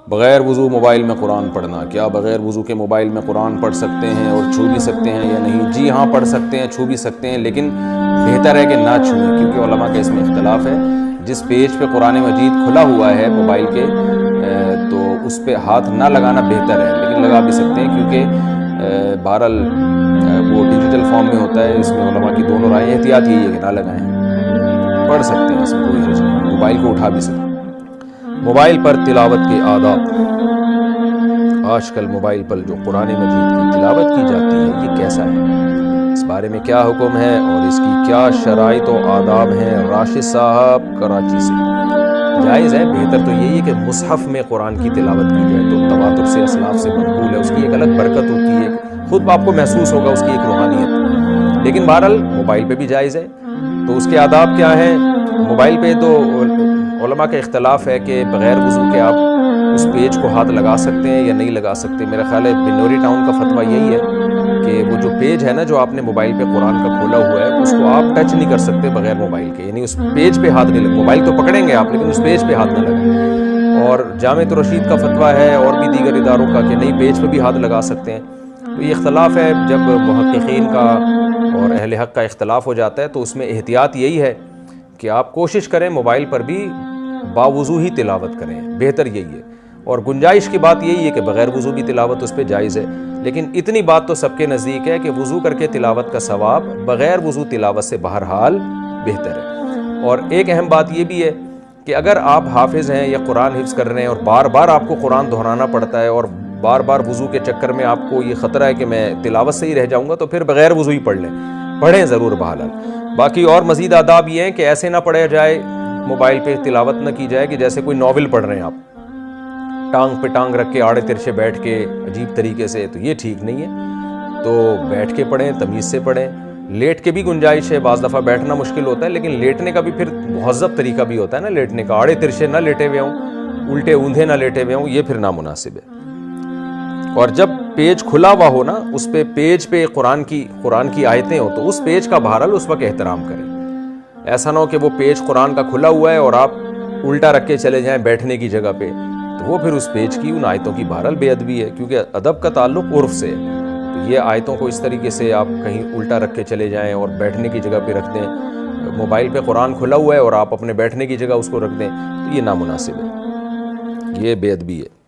بغیر وضو موبائل میں قرآن پڑھنا، کیا بغیر وضو کے موبائل میں قرآن پڑھ سکتے ہیں اور چھو بھی سکتے ہیں یا نہیں؟ جی ہاں، پڑھ سکتے ہیں، چھو بھی سکتے ہیں، لیکن بہتر ہے کہ نہ چھوئیں، کیونکہ علماء کا اس میں اختلاف ہے۔ جس پیج پہ قرآن مجید کھلا ہوا ہے موبائل کے، تو اس پہ ہاتھ نہ لگانا بہتر ہے، لیکن لگا بھی سکتے ہیں، کیونکہ بہرحال وہ ڈیجیٹل فارم میں ہوتا ہے۔ اس میں علماء کی دونوں رائے، احتیاط یہی ہے کہ نہ لگائیں، پڑھ سکتے ہیں، اس میں کوئی حرج نہیں ہے، موبائل کو اٹھا بھی سکتے ہیں۔ موبائل پر تلاوت کے آداب۔ آج کل موبائل پر جو قرآن مجید کی تلاوت کی جاتی ہے، یہ کیسا ہے؟ اس بارے میں کیا حکم ہے اور اس کی کیا شرائط و آداب ہیں؟ راشد صاحب کراچی سے۔ جائز ہے، بہتر تو یہی ہے کہ مصحف میں قرآن کی تلاوت کی جائے، تو تواتر سے، اسلاف سے منقول ہے، اس کی ایک الگ برکت ہوتی ہے، خود آپ کو محسوس ہوگا اس کی ایک روحانیت۔ لیکن بہرحال موبائل پہ بھی جائز ہے۔ تو اس کے آداب کیا ہیں؟ موبائل پہ تو علماء کا اختلاف ہے کہ بغیر وضو کے آپ اس پیج کو ہاتھ لگا سکتے ہیں یا نہیں لگا سکتے۔ میرا خیال ہے بنوری ٹاؤن کا فتویٰ یہی ہے کہ وہ جو پیج ہے نا، جو آپ نے موبائل پہ قرآن کا کھولا ہوا ہے، اس کو آپ ٹچ نہیں کر سکتے بغیر موبائل کے، یعنی اس پیج پہ ہاتھ نہیں موبائل تو پکڑیں گے آپ، لیکن اس پیج پہ ہاتھ نہ لگائیں۔ اور جامعۃ الرشید کا فتویٰ ہے، اور بھی دیگر اداروں کا، کہ نہیں، پیج پہ بھی ہاتھ لگا سکتے ہیں۔ تو یہ اختلاف ہے، جب محققین کا اور اہل حق کا اختلاف ہو جاتا ہے تو اس میں احتیاط یہی ہے کہ آپ کوشش کریں موبائل پر بھی باوضو ہی تلاوت کریں، بہتر یہی ہے۔ اور گنجائش کی بات یہی ہے کہ بغیر وضو بھی تلاوت اس پہ جائز ہے، لیکن اتنی بات تو سب کے نزدیک ہے کہ وضو کر کے تلاوت کا ثواب بغیر وضو تلاوت سے بہرحال بہتر ہے۔ اور ایک اہم بات یہ بھی ہے کہ اگر آپ حافظ ہیں یا قرآن حفظ کر رہے ہیں اور بار بار آپ کو قرآن دہرانا پڑتا ہے اور بار بار وضو کے چکر میں آپ کو یہ خطرہ ہے کہ میں تلاوت سے ہی رہ جاؤں گا، تو پھر بغیر وضو ہی پڑھ لیں، پڑھیں ضرور بہرحال۔ باقی اور مزید آداب یہ ہیں کہ ایسے نہ پڑھا جائے، موبائل پہ تلاوت نہ کی جائے کہ جیسے کوئی ناول پڑھ رہے ہیں آپ، ٹانگ پہ ٹانگ رکھ کے آڑے ترچھے بیٹھ کے عجیب طریقے سے، تو یہ ٹھیک نہیں ہے۔ تو بیٹھ کے پڑھیں، تمیز سے پڑھیں۔ لیٹ کے بھی گنجائش ہے، بعض دفعہ بیٹھنا مشکل ہوتا ہے، لیکن لیٹنے کا بھی پھر مہذب طریقہ بھی ہوتا ہے نا لیٹنے کا، آڑے ترچھے نہ لیٹے ہوئے ہوں، الٹے اوندھے نہ لیٹے ہوئے ہوں، یہ پھر نامناسب ہے۔ اور جب پیج کھلا ہوا ہو نا، اس پہ پیج پہ قرآن کی آیتیں ہو، تو اس پیج کا بہرحال اس وقت احترام کریں۔ ایسا نہ ہو کہ وہ پیج قرآن کا کھلا ہوا ہے اور آپ الٹا رکھ کے چلے جائیں بیٹھنے کی جگہ پہ، تو وہ پھر اس پیج کی، ان آیتوں کی بہرحال بے ادبی ہے، کیونکہ ادب کا تعلق عرف سے ہے۔ تو یہ آیتوں کو اس طریقے سے آپ کہیں الٹا رکھ کے چلے جائیں اور بیٹھنے کی جگہ پہ رکھ دیں، موبائل پہ قرآن کھلا ہوا ہے اور آپ اپنے بیٹھنے کی جگہ اس کو رکھ دیں، تو یہ نامناسب ہے، یہ بے ادبی ہے۔